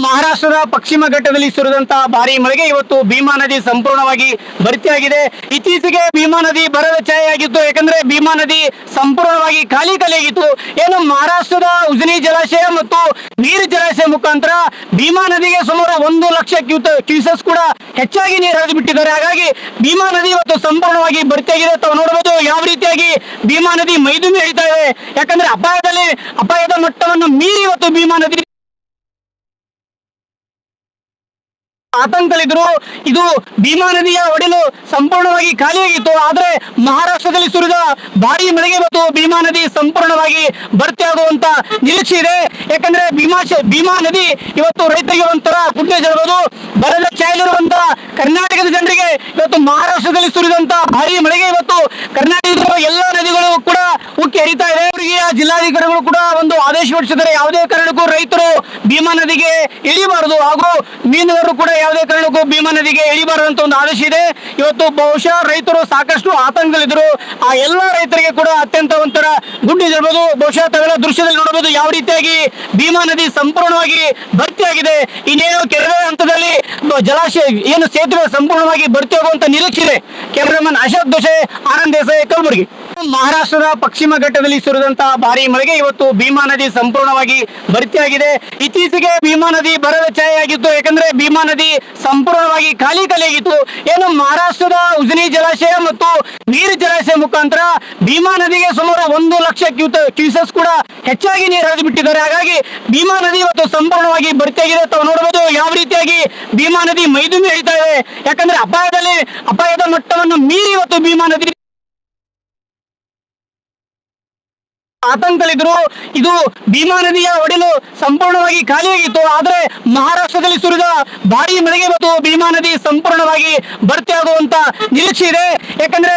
ಮಹಾರಾಷ್ಟ್ರದ ಪಶ್ಚಿಮ ಘಟ್ಟದಲ್ಲಿ ಸುರಿದಂತಹ ಭಾರಿ ಮಳೆಗೆ ಇವತ್ತು ಭೀಮಾ ನದಿ ಸಂಪೂರ್ಣವಾಗಿ ಭರ್ತಿಯಾಗಿದೆ. ಇತ್ತೀಚೆಗೆ ಭೀಮಾ ನದಿ ಬರದ ಛಾಯೆಯಾಗಿತ್ತು. ಯಾಕಂದ್ರೆ ಭೀಮಾ ನದಿ ಸಂಪೂರ್ಣವಾಗಿ ಖಾಲಿಯಾಗಿತ್ತು. ಏನು ಮಹಾರಾಷ್ಟ್ರದ ಉಜನಿ ಜಲಾಶಯ ಮತ್ತು ನೀರು ಜಲಾಶಯ ಮುಖಾಂತರ ಭೀಮಾ ನದಿಗೆ ಸುಮಾರು 1,00,000 ಕ್ಯೂಸೆಸ್ ಕೂಡ ಹೆಚ್ಚಾಗಿ ನೀರು ಹರಿದು ಬಿಟ್ಟಿದ್ದಾರೆ. ಹಾಗಾಗಿ ಭೀಮಾ ನದಿ ಇವತ್ತು ಸಂಪೂರ್ಣವಾಗಿ ಭರ್ತಿಯಾಗಿದೆ. ತಾವು ನೋಡಬಹುದು ಯಾವ ರೀತಿಯಾಗಿ ಭೀಮಾ ನದಿ ಮೈದುಂಬಿ ಹರಿತಾ ಇದೆ. ಯಾಕಂದ್ರೆ ಅಪಾಯದ ಮಟ್ಟವನ್ನು ಮೀರಿ ಇವತ್ತು ಭೀಮಾ ನದಿ ಆತಂಕದಲ್ಲಿದ್ರು. ಇದು ಭೀಮಾ ನದಿಯ ಒಡಲು ಸಂಪೂರ್ಣವಾಗಿ ಖಾಲಿಯಾಗಿತ್ತು. ಆದರೆ ಮಹಾರಾಷ್ಟ್ರದಲ್ಲಿ ಸುರಿದ ಭಾರಿ ಮಳೆಗೆ ಇವತ್ತು ಭೀಮಾ ನದಿ ಸಂಪೂರ್ಣವಾಗಿ ಭರ್ತಿಯಾಗುವಂತ ನಿರೀಕ್ಷೆ ಇದೆ. ಯಾಕಂದ್ರೆ ಭೀಮಾ ನದಿ ಇವತ್ತು ರೈತರಿಗೆ ಒಂಥರ ಪುಣ್ಯ ಹೇಳ್ಬೋದು. ಬರದ ಛಾಯೆಯಲ್ಲಿರುವಂತ ಕರ್ನಾಟಕದ ಜನರಿಗೆ ಇವತ್ತು ಮಹಾರಾಷ್ಟ್ರದಲ್ಲಿ ಸುರಿದಂತ ಭಾರಿ ಮಳೆಗೆ ಇವತ್ತು ಕರ್ನಾಟಕದ ಎಲ್ಲ ನದಿಗಳು ಕೂಡ ಉಕ್ಕಿ ಹರಿತಾ ಇದೆ. ಅವರಿಗೆ ಜಿಲ್ಲಾಧಿಕಾರಿಗಳು ಕೂಡ ಒಂದು ಆದೇಶ ಹೊರಡಿಸಿದ್ದಾರೆ. ಯಾವುದೇ ಕಾರಣಕ್ಕೂ ರೈತರು ಭೀಮಾ ನದಿಗೆ ಇಳಿಬಾರದು ಹಾಗೂ ಮೀನುಗಾರರು ಕೂಡ ಯಾವುದೇ ಕಾರಣಕ್ಕೂ ಭೀಮಾ ನದಿಗೆ ಇಳಿಬಾರದು ಅಂತ ಒಂದು ಆದೇಶ ಇದೆ. ಇವತ್ತು ಬಹುಶಃ ರೈತರು ಸಾಕಷ್ಟು ಆತಂಕದಲ್ಲಿದ್ದರು. ಆ ಎಲ್ಲ ರೈತರಿಗೆ ಕೂಡ ಅತ್ಯಂತ ಒಂಥರ ಗುಡ್ ನ್ಯೂಸ್ ಹೇಳ್ಬೋದು. ಬಹುಶಃ ತಾವೆಲ್ಲ ದೃಶ್ಯದಲ್ಲಿ ನೋಡಬಹುದು ಯಾವ ರೀತಿಯಾಗಿ ಭೀಮಾ ನದಿ ಸಂಪೂರ್ಣವಾಗಿ ಭರ್ತಿಯಾಗಿದೆ. ಇನ್ನೇನು ಕೆರೆ ಹಂತದಲ್ಲಿ ಜಲಾಶಯ ಏನು ಸೇತುವೆ ಸಂಪೂರ್ಣವಾಗಿ ಭರ್ತಿಯಾಗುವಂತ ನಿರೀಕ್ಷೆ ಇದೆ. ಕ್ಯಾಮರಾಮನ್ ಅಶೋಕ್ ದೋಸೆ, ಆನಂದ್ ದೇಸಾಯಿ, ಕಲಬುರಗಿ. ಮಹಾರಾಷ್ಟ್ರದ ಪಶ್ಚಿಮ ಘಟ್ಟದಲ್ಲಿ ಸುರಿದಂತಹ ಭಾರಿ ಮಳೆಗೆ ಇವತ್ತು ಭೀಮಾ ನದಿ ಸಂಪೂರ್ಣವಾಗಿ ಭರ್ತಿಯಾಗಿದೆ. ಇತ್ತೀಚೆಗೆ ಭೀಮಾ ನದಿ ಬರದ ಛಾಯೆಯಾಗಿತ್ತು. ಯಾಕಂದ್ರೆ ಭೀಮಾ ನದಿ ಸಂಪೂರ್ಣವಾಗಿ ಖಾಲಿಯಾಗಿತ್ತು. ಏನು ಮಹಾರಾಷ್ಟ್ರದ ಉಜನಿ ಜಲಾಶಯ ಮತ್ತು ನೀರು ಜಲಾಶಯ ಮುಖಾಂತರ ಭೀಮಾ ನದಿಗೆ ಸುಮಾರು 1,00,000 ಕ್ಯೂಸೆಸ್ ಕೂಡ ಹೆಚ್ಚಾಗಿ ನೀರು ಹರಿದು ಬಿಟ್ಟಿದ್ದಾರೆ. ಹಾಗಾಗಿ ಭೀಮಾ ನದಿ ಇವತ್ತು ಸಂಪೂರ್ಣವಾಗಿ ಭರ್ತಿಯಾಗಿದೆ. ತಾವು ನೋಡಬಹುದು ಯಾವ ರೀತಿಯಾಗಿ ಭೀಮಾ ನದಿ ಮೈದುಂಬಿ ಹರಿತಾ ಇದೆ. ಯಾಕಂದ್ರೆ ಅಪಾಯದ ಮಟ್ಟವನ್ನು ಮೀರಿ ಇವತ್ತು ಭೀಮಾ ನದಿ ಆತಂಕದಲ್ಲಿದ್ರು. ಇದು ಭೀಮಾ ನದಿಯ ಒಡಲು ಸಂಪೂರ್ಣವಾಗಿ ಖಾಲಿಯಾಗಿತ್ತು. ಆದರೆ ಮಹಾರಾಷ್ಟ್ರದಲ್ಲಿ ಸುರಿದ ಭಾರಿ ಮಳೆಗೆ ಇವತ್ತು ಭೀಮಾ ನದಿ ಸಂಪೂರ್ಣವಾಗಿ ಭರ್ತಿಯಾಗುವಂತ ನಿರೀಕ್ಷೆ ಇದೆ. ಯಾಕಂದ್ರೆ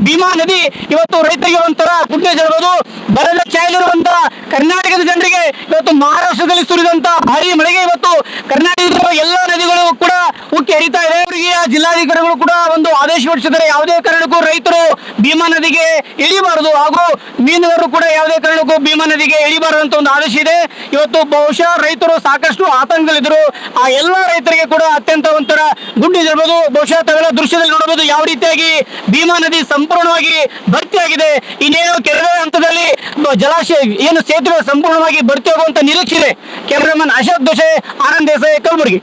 ಭೀಮಾ ನದಿ ಇವತ್ತು ರೈತರಿಗೆ ಒಂಥರ ಪುಣ್ಯ ಹೇಳ್ಬೋದು. ಬರದ ಛಾಯೆಯಲ್ಲಿರುವಂತ ಕರ್ನಾಟಕದ ಜನರಿಗೆ ಇವತ್ತು ಮಹಾರಾಷ್ಟ್ರದಲ್ಲಿ ಸುರಿದಂತ ಭಾರಿ ಮಳೆಗೆ ಇವತ್ತು ಕರ್ನಾಟಕದ ಎಲ್ಲ ನದಿಗಳು ಕೂಡ ಉಕ್ಕಿ ಹರಿತಾ ಇದೆ. ಅವರಿಗೆ ಜಿಲ್ಲಾಧಿಕಾರಿಗಳು ಕೂಡ ಒಂದು ಆದೇಶ ಹೊರಡಿಸಿದ್ದಾರೆ. ಯಾವುದೇ ಕಾರಣಕ್ಕೂ ರೈತರು ಭೀಮಾ ನದಿಗೆ ಇಳಿಬಾರದು ಹಾಗೂ ಮೀನುಗಾರರು ಕೂಡ ಯಾವುದೇ ಕಾರಣಕ್ಕೂ ಭೀಮಾ ನದಿಗೆ ಇಳಿಬಾರದು ಅಂತ ಒಂದು ಆದೇಶ ಇದೆ. ಇವತ್ತು ಬಹುಶಃ ರೈತರು ಸಾಕಷ್ಟು ಆತಂಕದಲ್ಲಿದ್ದರು. ಆ ಎಲ್ಲ ರೈತರಿಗೆ ಕೂಡ ಅತ್ಯಂತ ಒಂಥರ ಗುಡ್ ನ್ಯೂಸ್ ಹೇಳ್ಬೋದು. ಬಹುಶಃ ತಾವೆಲ್ಲ ದೃಶ್ಯದಲ್ಲಿ ನೋಡಬಹುದು ಯಾವ ರೀತಿಯಾಗಿ ಭೀಮಾ ನದಿ ಸಂಪೂರ್ಣವಾಗಿ ಭರ್ತಿಯಾಗಿದೆ. ಇನ್ನೇನು ಕೆರೆ ಹಂತದಲ್ಲಿ ಜಲಾಶಯ ಏನು ಸೇತುವೆ ಸಂಪೂರ್ಣವಾಗಿ ಭರ್ತಿಯಾಗುವಂತ ನಿರೀಕ್ಷೆ ಇದೆ. ಕ್ಯಾಮರಾಮನ್ ಅಶೋಕ್ ದೋಸೆ, ಆನಂದ್ ದೇಸಾಯಿ, ಕಲಬುರಗಿ.